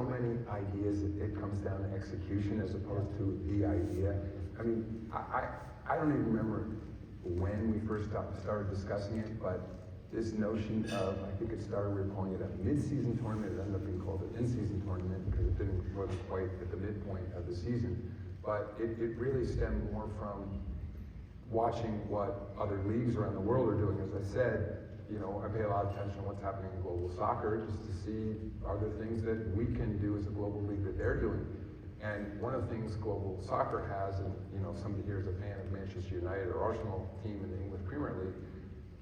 so many ideas, it comes down to execution as opposed to the idea. I mean, I don't even remember when we first started discussing it, but this notion of, I think it started, we were calling it a mid-season tournament, it ended up being called an in-season tournament because wasn't quite at the midpoint of the season. But it really stemmed more from watching what other leagues around the world are doing. As I said, you know, I pay a lot of attention to what's happening in global soccer just to see are there things that we can do as a global league that they're doing. And one of the things global soccer has, and you know, somebody here is a fan of Manchester United or Arsenal team in the English Premier League,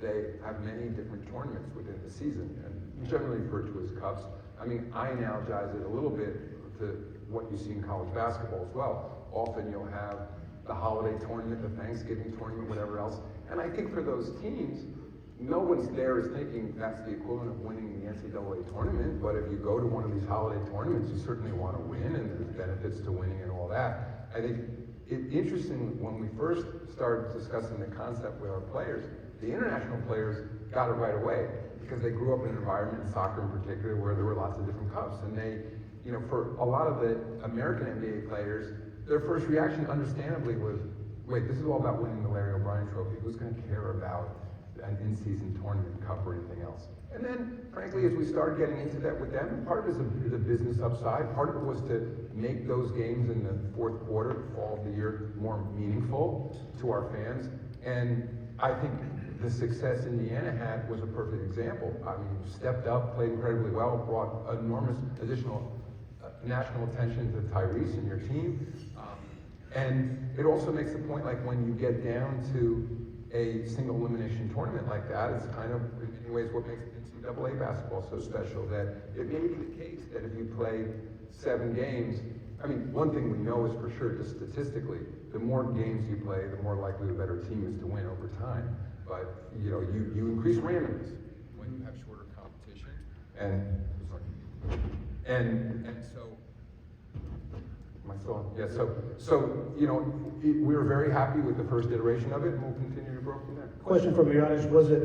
they have many different tournaments within the season, and generally referred to as cups. I mean, I analogize it a little bit to what you see in college basketball as well. Often you'll have the holiday tournament, the Thanksgiving tournament, whatever else. And I think for those teams, no one's there is thinking that's the equivalent of winning the NCAA tournament, but if you go to one of these holiday tournaments, you certainly want to win, and there's benefits to winning and all that. I think it's interesting, when we first started discussing the concept with our players, the international players got it right away, because they grew up in an environment, in soccer in particular, where there were lots of different cups, and they, you know, for a lot of the American NBA players, their first reaction, understandably, was, wait, this is all about winning the Larry O'Brien Trophy. Who's going to care about an in-season tournament cup or anything else? And then, frankly, as we started getting into that with them, part of it is a business upside. Part of it was to make those games in the fourth quarter, fall of the year, more meaningful to our fans. And I think the success Indiana had was a perfect example. I mean, stepped up, played incredibly well, brought enormous additional national attention to Tyrese and your team. And it also makes the point, like, when you get down to a single elimination tournament like that, it's kind of, in many ways, what makes NCAA basketball so special, that it may be the case that if you play 7 games, I mean, one thing we know is for sure, just statistically, the more games you play, the more likely the better team is to win over time. But, you know, you increase randomness when you have shorter competition. And so, am I still on? Yeah, so, you know, we were very happy with the first iteration of it, and we'll continue to grow from there. Question from the audience, was it